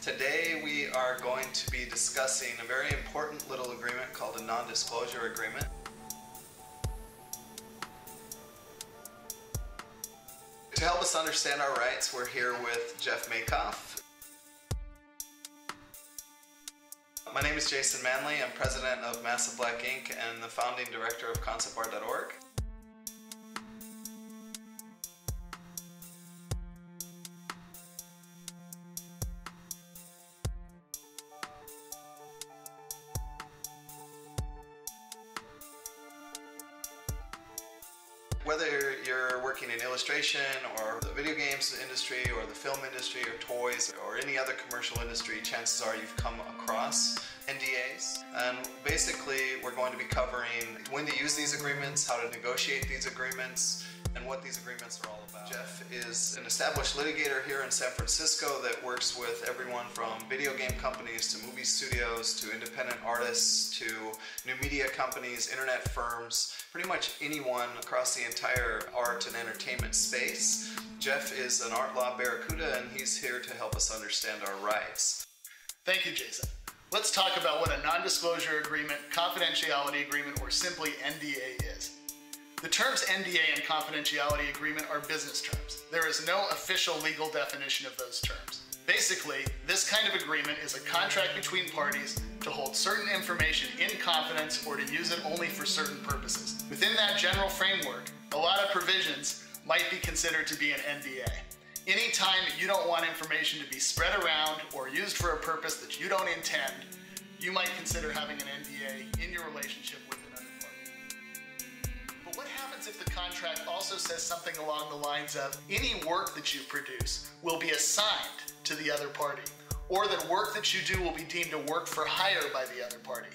Today we are going to be discussing a very important little agreement called a non-disclosure agreement. To help us understand our rights, we're here with Jeff Makoff. My name is Jason Manley. I'm president of Massive Black Inc. and the founding director of conceptart.org. Whether you're working in illustration or the video games industry or the film industry or toys or any other commercial industry, chances are you've come across NDAs. And basically we're going to be covering when to use these agreements, how to negotiate these agreements, and what these agreements are all about. Jeff is an established litigator here in San Francisco that works with everyone from video game companies to movie studios to independent artists to new media companies, internet firms, pretty much anyone across the entire art and entertainment space. Jeff is an art law barracuda, and he's here to help us understand our rights. Thank you, Jason. Let's talk about what a non-disclosure agreement, confidentiality agreement, or simply NDA is. The terms NDA and confidentiality agreement are business terms. There is no official legal definition of those terms. Basically, this kind of agreement is a contract between parties to hold certain information in confidence or to use it only for certain purposes. Within that general framework, a lot of provisions might be considered to be an NDA. Anytime you don't want information to be spread around or used for a purpose that you don't intend, you might consider having an NDA in your relationship with another party. But what happens if the contract also says something along the lines of any work that you produce will be assigned to the other party, or that work that you do will be deemed a work for hire by the other party?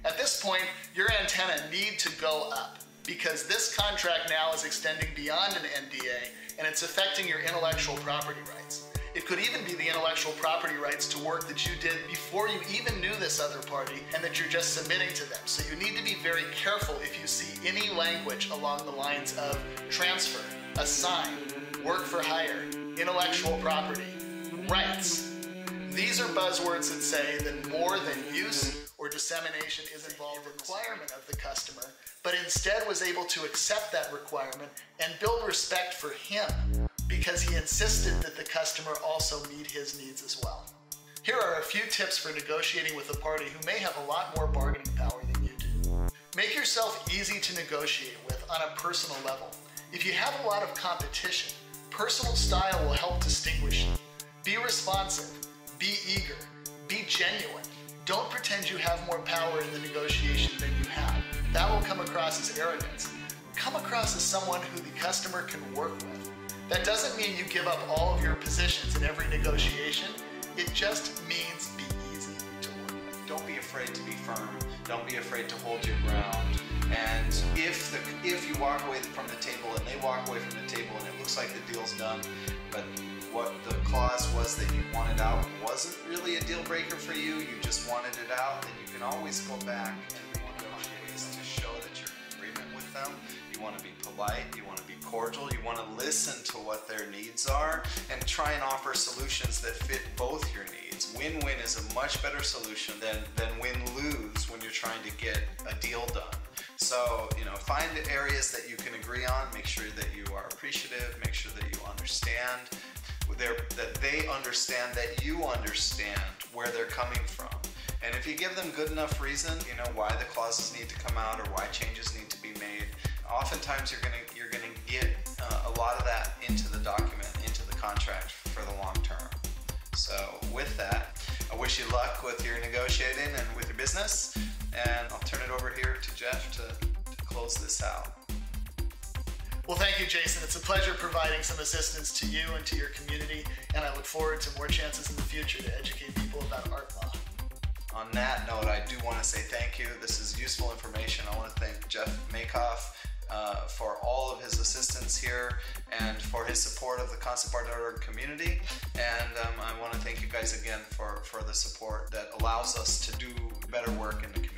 At this point, your antenna need to go up, because this contract now is extending beyond an NDA and it's affecting your intellectual property rights. It could even be the intellectual property rights to work that you did before you even knew this other party and that you're just submitting to them. So you need to be very careful if you see any language along the lines of transfer, assign, work for hire, intellectual property, rights. These are buzzwords that say that more than use or dissemination is involved in the requirement of the customer, but instead was able to accept that requirement and build respect for him because he insisted that the customer also meet his needs as well. Here are a few tips for negotiating with a party who may have a lot more bargaining power than you do. Make yourself easy to negotiate with on a personal level. If you have a lot of competition, personal style will help distinguish you. Be responsive, be eager, be genuine. Don't pretend you have more power in the negotiation than you have. That will come across as arrogance. Come across as someone who the customer can work with. That doesn't mean you give up all of your positions in every negotiation. It just means be easy to work with. Don't be afraid to be firm. Don't be afraid to hold your ground. And if you walk away from the table and they walk away from the table and it looks like the deal's done, but what the clause was that you wanted out wasn't really a deal breaker for you, you just wanted it out, then you can always go back and find ways to show that you're in agreement with them. You want to be polite, you want to be cordial, you want to listen to what their needs are and try and offer solutions that fit both your needs. Win-win is a much better solution than win-lose when you're trying to get a deal done. So, find the areas that you can agree on, make sure that you are appreciative, make sure that you understand, that they understand that you understand where they're coming from. And if you give them good enough reason, why the clauses need to come out or why changes need to be made, oftentimes you're gonna get a lot of that into the document, into the contract for the long term. So with that, I wish you luck with your negotiating and with your business, and I'll turn it over here to Jeff to close this out. Well, thank you, Jason. It's a pleasure providing some assistance to you and to your community, and I look forward to more chances in the future to educate people about art law. On that note, I do want to say thank you. This is useful information. I want to thank Jeff Makoff for all of his assistance here and for his support of the conceptart.org community. And I want to thank you guys again for the support that allows us to do better work in the community.